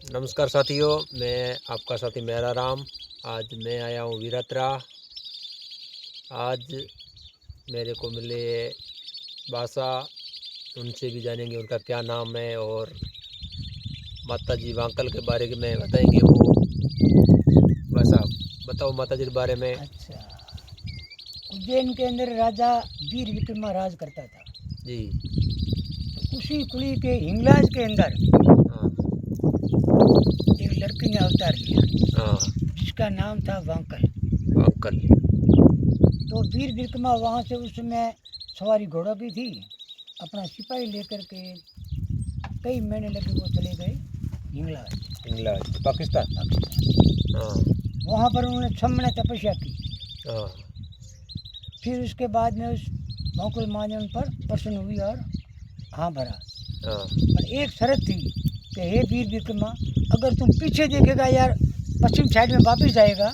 नमस्कार साथियों, मैं आपका साथी मेरा राम। आज मैं आया हूँ वीरात्रा। आज मेरे को मिले बासा, उनसे भी जानेंगे उनका क्या नाम है और माता जी वांकल के बारे में बताएंगे वो। बासा, बताओ माता जी के बारे में। अच्छा, उज्जैन के अंदर राजा वीर विक्रमा राज करता था। जी। तो उसी कुली के हिंगलाज के अंदर हाँ एक लड़की ने अवतार लिया हाँ। जिसका नाम था वांकल। वांकल। तो वीर विक्रमा वहाँ से उस समय सवारी घोड़ों की थी, अपना सिपाही लेकर के कई महीने लगे वो चले गए हिंगलाज इंग्लैंड, पाकिस्तान। पाकिस्तान। हाँ वहाँ पर उन्होंने 6 महीने तपस्या की। हाँ। फिर उसके बाद में उस वांकल माँ ने उन पर प्रसन्न हुई और हाँ भरा। हाँ पर एक शर्त थी कि हे वीर विक्रमा, अगर तुम पीछे देखेगा यार पश्चिम साइड में वापस जाएगा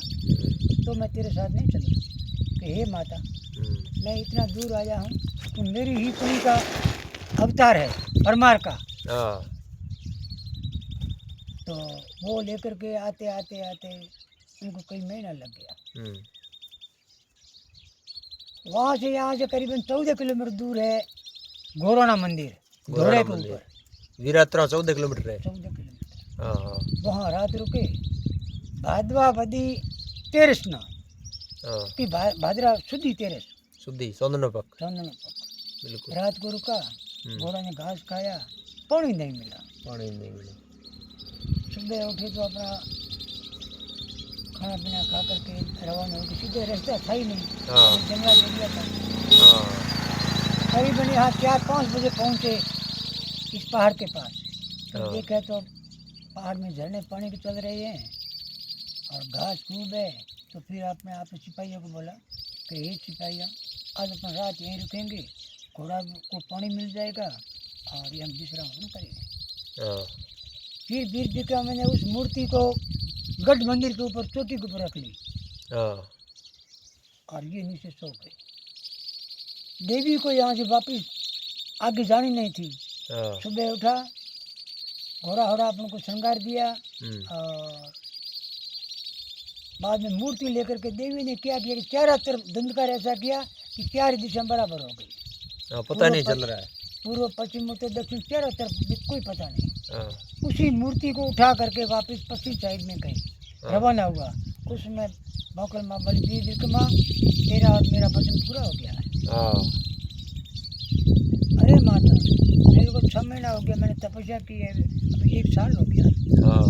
तो मैं तेरे साथ नहीं चलूँगा। कि हे माता, मैं इतना दूर आया हूँ, तुम मेरी ही कुली का अवतार है, परमार का। हाँ। तो वो लेकर के आते आते आते उनको कई महीना लग गया। वहाँ से यहाँ से करीबन 14 किलोमीटर दूर है घोराना मंदिर, घोड़े के मंदिर ऊपर। वीरात्रा 14 किलोमीटर है। 14 किलोमीटर। हाँ हाँ वहाँ रात रुके। भादवा बदी तेरस ना हाँ। कि भाद्रा शुद्धि तेरस शुद्धि चंदन पक। चंदन बिल्कुल। रात को रुका। घोड़ा ने घास खाया, पानी नहीं मिला। पानी नहीं मिला। सुबह उठे तो अपना खाना पीना खा करके रवाना हो गए। सीधे रास्ता था ही नहीं, हाँ जंगला एरिया था। हाँ करीबन यहाँ 4-5 बजे पहुँचे इस पहाड़ के पास। तो हाँ। देखा तो पहाड़ में झरने पानी के चल रहे हैं और घास खूब है। तो फिर आपने आपने सिपाहियों को बोला कि ये सिपाहिया, आज अपन रात यहीं रुकेंगे, घोड़ा को पानी मिल जाएगा और ये हम विश्राम हम करेंगे। हाँ फिर वीर विक्रम ने उस मूर्ति को गढ़ मंदिर के ऊपर चोटी के ऊपर रख ली हाँ और ये नीचे सो गए। देवी को यहाँ से वापस आगे जानी नहीं थी। हाँ। सुबह उठा, घोड़ा होड़ा अपन को श्रृंगार दिया और बाद में मूर्ति लेकर के देवी ने क्या किया कि चारों तरफ धंधकार ऐसा किया कि 4 दिशा बराबर हो गई। हाँ, पता नहीं चल रहा है। पूर्व पश्चिम उत्तर दक्षिण चारों तरफ कोई पता नहीं। हाँ उसी मूर्ति को उठा करके वापस पश्चिम साइड में गई, रवाना हुआ। उसमें भौकल माँ बोली, वीर विक्रमा, तेरा और मेरा वचन पूरा हो गया है। हाँ। अरे माता, मेरे को 6 महीना हो गया, मैंने तपस्या की है, अभी 1 साल हो गया। हाँ।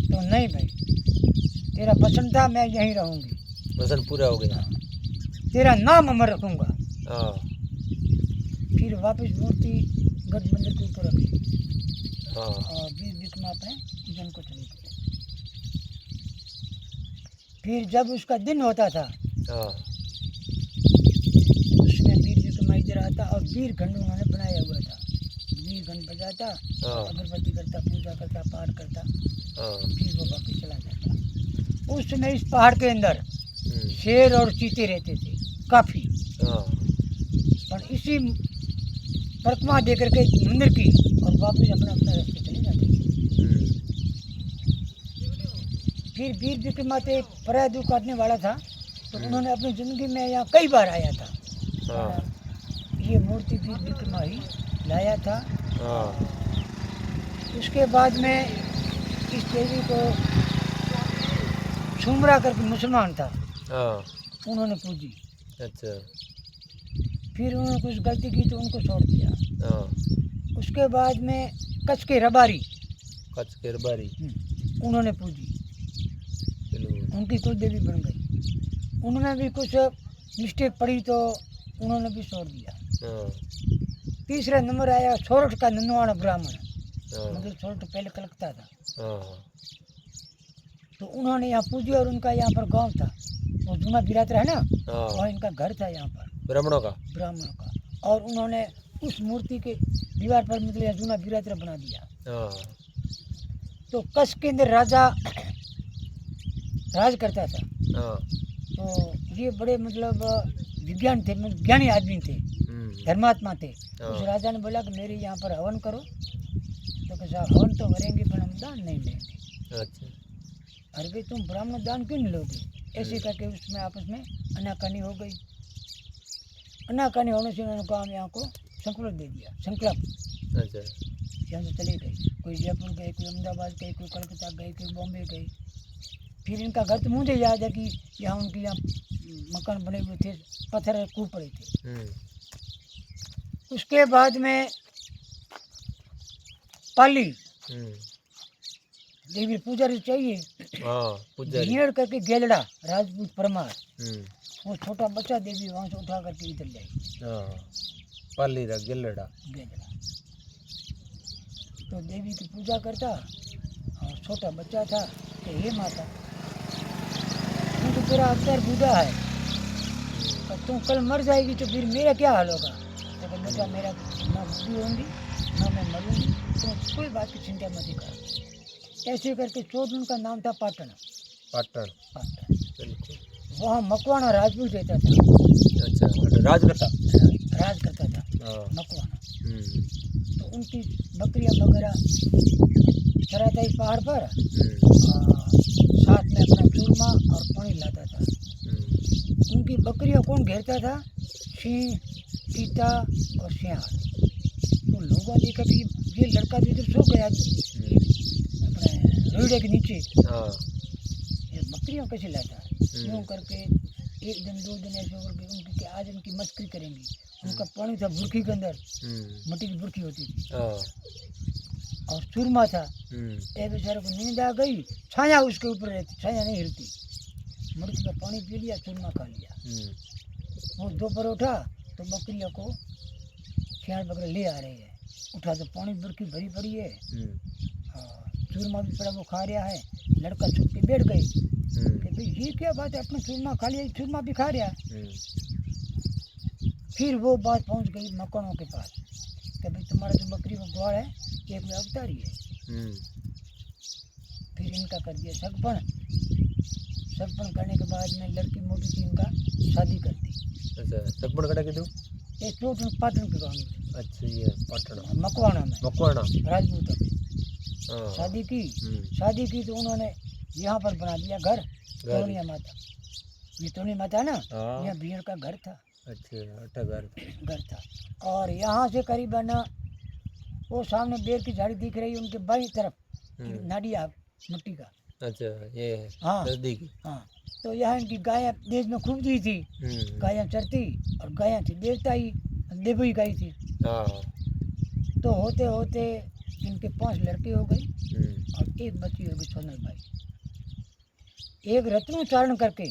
तो नहीं भाई, तेरा वचन था, मैं यहीं रहूँगी। वचन पूरा हो गया। तेरा नाम अमर रखूँगा। हाँ फिर वापस मूर्ति गढ़ मंदिर के ऊपर रखी। हाँ। और वीर विक्रमा अपने जन को चले गए। फिर जब उसका दिन होता था, हाँ उसमें वीर विक्रमा इधर आता और वीर घंट उन्होंने बनाया हुआ था। वीर घंट बजाता, अगरबत्ती करता, पूजा करता, पाठ करता, फिर वो वापस चला जाता। उस समय इस पहाड़ के अंदर शेर और चीते रहते थे काफ़ी। पर इसी परिक्रमा दे करके मंदिर की और वापस अपना अपना रास्ते चले जाते थे। फिर वीर विक्रमा से परायदू काटने वाला था, तो उन्होंने अपनी ज़िंदगी में यहाँ कई बार आया था। ये मूर्ति वीर विक्रमा ही लाया था। उसके बाद में इस देवी को छुमरा करके मुसलमान था, उन्होंने पूजी। अच्छा। फिर उन्होंने कुछ गलती की तो उनको छोड़ दिया। उसके बाद में कच्छ के रबारी उन्होंने पूजी, उनकी कुल देवी बन गई। उन्होंने भी कुछ मिस्टेक पड़ी तो उन्होंने भी छोड़ दिया। तीसरा नंबर आया सोरठ का नंदवाना ब्राह्मण, मतलब सोरठ पहले कलकत्ता था। तो उन्होंने यहाँ पूजी और उनका यहाँ पर गांव था, वो जूना वीरात्रा है ना, वहाँ इनका घर था यहाँ पर ब्राह्मणों का। और उन्होंने उस मूर्ति के दीवार पर मतलब जूना वीरात्रा बना दिया। तो कच्छ के अंदर राजा राज करता था। तो ये बड़े मतलब विज्ञान थे, ज्ञानी आदमी थे, धर्मात्मा थे। उस राजा ने बोला कि मेरे यहाँ पर हवन करो, तो कैसा हवन तो भरेंगे पर हम दान नहीं लेंगे। अच्छा। अरे भाई तुम ब्राह्मण दान क्यों नहीं लोगे? ऐसे करके उसमें आपस में अनाकानी हो गई। अनाकानी होने से उन्होंने काम यहाँ को संकल्प दे दिया, संकल्प। अच्छा। यहाँ से चले गए, कोई जयपुर गए, कोई अहमदाबाद गए, कोई कलकत्ता गए, कोई बॉम्बे गए। फिर इनका घर तो मुझे याद है कि यहाँ उनके यहाँ मकान बने हुए थे, पत्थर कूद पड़े थे। उसके बाद में पाली देवी पुजारी चाहिए, भीड़ करके गेलड़ा राजपूत परमार, वो छोटा बच्चा देवी वहाँ से उठा करके इधर लाई। पाली रा गेलड़ा तो देवी की पूजा करता और छोटा बच्चा था कि हे माता तो तेरा अवतार बूढ़ा है और तुम कल मर जाएगी तो फिर मेरा क्या हाल होगा? तो बेटा मेरा ना बुद्धि होंगी ना मैं मरूंगी, तो कोई बात की चिंता मत कर। ऐसे करके चौथ उनका नाम था पाटन। पाटन वहाँ मकवाना राजपूत रहता था। अच्छा, राज करता था मकवाना। तो उनकी बकरियां वगैरह चराता ही पहाड़ पर, साथ में अपना चूरमा और पानी लाता था। उनकी बकरियां कौन घेरता था? सिंह, चीता और सियार। तो लोगों ने देखा कि ये लड़का भी इधर सो गया अपने रोड़े के नीचे, ये बकरियां कैसे लाता है? यूँ करके एक दिन दो दिन ऐसे करके उनकी आज उनकी मस्करी करेंगी। उनका पानी था बुरखी के अंदर, मिट्टी की बुरखी होती थी और चूरमा था। एक बेचारे को नींद आ गई, छाया उसके ऊपर रहती, छाया नहीं हिलती, मुर्गी का पानी पी लिया, चूरमा खा लिया। वो दोपहर उठा तो बकरियों को सियार बकरे ले आ रहे हैं, उठा तो पानी बुरखी भरी पड़ी है, चूरमा भी पड़ा वो खा रहा है। लड़का छुप के बैठ गई कि भाई ये क्या बात है, अपना चूरमा खा लिया, चूरमा भी खा रहा। फिर वो बात पहुंच गई मकानों के पास कि भाई तुम्हारा जो बकरी का ग्वाल है एक में अवतारी है। फिर इनका कर दिया सगपन। सगपन करने के बाद में लड़की मोटी थी, इनका शादी कर दी। अच्छा, सगपन कटा के दो एक चोट पाटन के गाँव में। अच्छा, ये पाटन मकवाना में, मकवाना राजपूतों में शादी की। शादी की तो उन्होंने यहाँ पर बना दिया घर, तोनिया माता। ये तोनिया माता ना, यहाँ भीड़ का घर था। अच्छा, घर था। और यहाँ से करीबन वो सामने बेर की झाड़ी दिख रही है उनके बाईं तरफ, नाडिया मिट्टी का। अच्छा, ये हाँ नजदीक। हाँ, तो यहाँ इनकी गायें देश में खूब दी थी, गायें चरती और गायें थी देवता ही देवी गाय थी। तो होते होते इनके 5 लड़के हो गए और एक बच्ची हो गई सोनल बाई। एक रत्नोच्चारण करके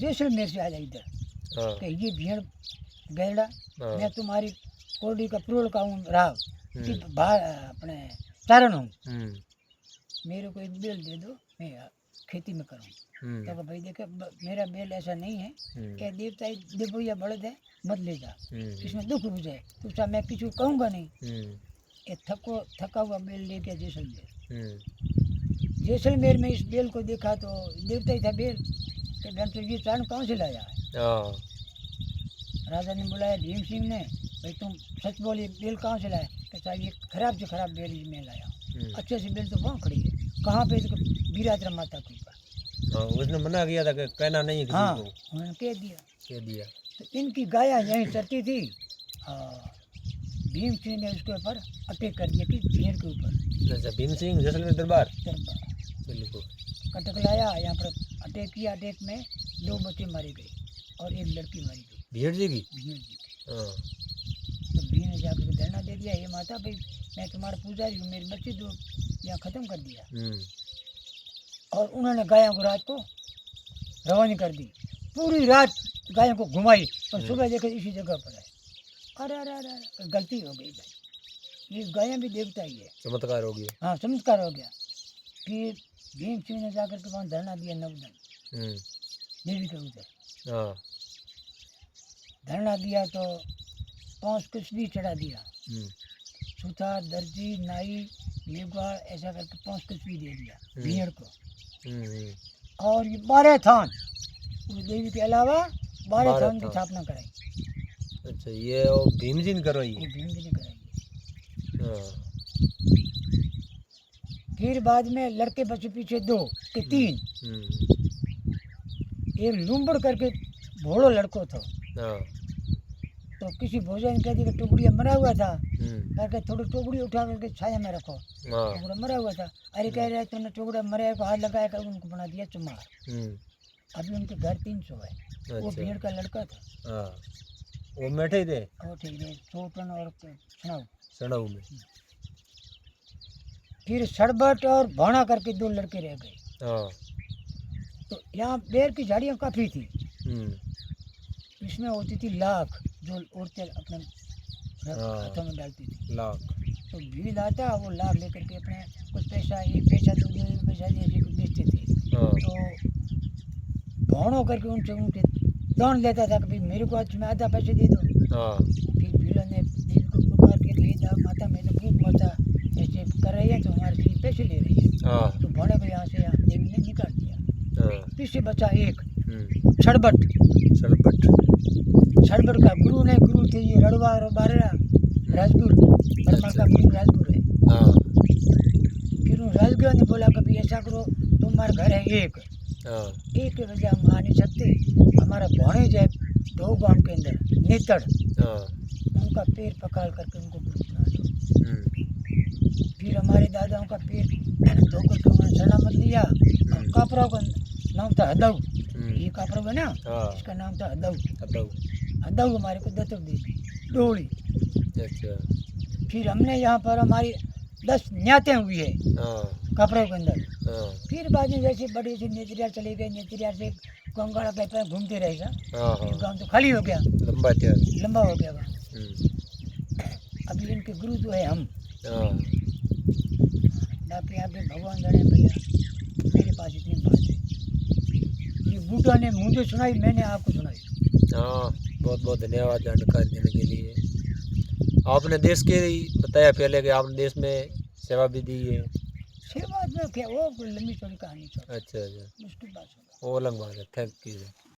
जैसलमेर से आ जाए इधर कि ये भेड़ गैड़ा, मैं तुम्हारी कोडी का प्रोल का हूँ राव कि अपने चारण हूँ, मेरे को एक बेल दे दो, मैं खेती में करूँ। तो भाई देखे मेरा बेल ऐसा नहीं है कि देवता देखो या बड़द है मत ले जा, इसमें दुख हो जाए, तो मैं किसी को कहूँगा नहीं। ये थका हुआ बेल ले गया जैसलमेर। जैसलमेर में इस बेल को देखा तो देवता ही था बेल, कि बहन तो ये चारण कहाँ से लाया है? राजा ने बुलाया भीम सिंह ने, भाई तुम सच बोलिए बेल कहाँ से लाया? कहता ये खराब से खराब बेल मैं लाया, अच्छे से बेल तो वहाँ खड़ी है। कहाँ पे? तो वीराद्रा माता के ऊपर। उसने मना किया था कि कहना नहीं है किसी हाँ, को। उन्होंने कह दिया। तो इनकी गाया यहीं चरती थी, भीम सिंह ने उसके ऊपर अटैक कर दिया कि भेड़ के ऊपर। अच्छा, भीम सिंह जैसलमेर दरबार बिल्कुल कटक लाया, यहाँ पर अटैक किया। अटैक में 2 बच्चे मारे गए और एक लड़की मारी गई, भीड़ जी की। तो भीड़ ने जाकर धरना दे दिया, ये माता भाई मैं तुम्हारा पुजारी हूँ, मेरे बच्चे दो, यहाँ ख़त्म कर दिया। और उन्होंने गायों को रात को रवानी कर दी, पूरी रात गायों को घुमाई और सुबह देखे इसी जगह पर है। अरे अरे अरे गलती हो गई भाई, ये गायें भी देवता ही है, चमत्कार हो गया। हाँ चमत्कार हो गया। फिर भीम सिंह ने जाकर के वहाँ धरना दिया 9 दिन देवी के ऊपर। धरना दिया तो 5 कुछ भी चढ़ा दिया, सुथार, दर्जी, नाई, मेघवाड़ ऐसा करके 5 कुछ भी दे दिया भेड़ को। और ये 12 थान उस देवी के अलावा 12 थान की स्थापना कराई। अच्छा, ये भीम जी ने करवाई? भीम जी ने कराई। फिर बाद में लड़के बचे पीछे 2 के 3। एक लुम्बड़ करके भोड़ो लड़को था, हाँ तो किसी भोजन कह दी कि टुकड़िया मरा हुआ था, करके थोड़ी टुकड़ी उठा करके छाया में रखो, टुकड़ा मरा हुआ था। अरे कह रहे तुमने टुकड़ा मरे को हाथ लगाया कर उनको बना दिया चुमार। अभी उनके घर 300 है। वो भीड़ का लड़का था। वो बैठे थे, वो ठीक है, चोटन और सड़ाऊ में। फिर सड़बट और भाना करके 2 लड़के रह गए। तो यहाँ बेर की झाड़ियाँ काफ़ी थी, इसमें होती थी लाख, जो औरतें अपने हाथों में डालती थी लाख। तो भीड़ आता वो लाख लेकर के अपने कुछ पैसा, एक पैसा 2 पैसा ऐसे कुछ बेचते थे। तो भाणो करके उनसे उनके दान लेता था कि भाई मेरे को आज में आधा पैसे दे दो। फिर भीड़ ने देवी को पुकार के लिए दा माता में तो भूख माता ऐसे कर रही है तो हमारे से पैसे ले रही है। तो भाणे को यहाँ से देवी ने निकाल दिया। पीछे बचा एक छड़बट। छड़बट का गुरु थे ये रड़वा और बारेरा राजगुरु, परमार का गुरु राजगुरु है। फिर उन राजगुरु ने बोला कभी ऐसा करो तुम्हारा घर है एक के वजह हम आ नहीं सकते, हमारा भाणे जाए 2 गांव के अंदर नेतड़, उनका पैर पकड़ करके उनको गुरु बना दो। फिर हमारे दादाओं का पैर धोकर के उन्होंने सलामत लिया। और कापरों का नाम था हदऊ, ये कापरों का ना, इसका नाम था हदऊ। हदऊ हमारे को दत्तक दी थी डोली। फिर हमने यहाँ पर हमारी 10 न्यातें हुई है कपड़ों के अंदर। फिर बाद में जैसे बड़े से नेचरिया चले गए, नेचरिया से गंगाड़ा पे घूमते रहे सर। गाँव तो खाली हो गया, लंबा हो गया। अभी इनके गुरु तो है हम। बाकी आगे भगवान जाने भैया, मेरे पास इतनी बात है। ये बूढ़ा ने मुझे सुनाई, मैंने आपको सुनाई। बहुत बहुत धन्यवाद जानकारी देने के लिए। आपने देश के बताया पहले कि आपने देश में सेवा भी दी है। सेवा में क्या, वो लंबी चौड़ी कहानी। अच्छा मुश्किल बात है, वो अलग बात है। Thank you.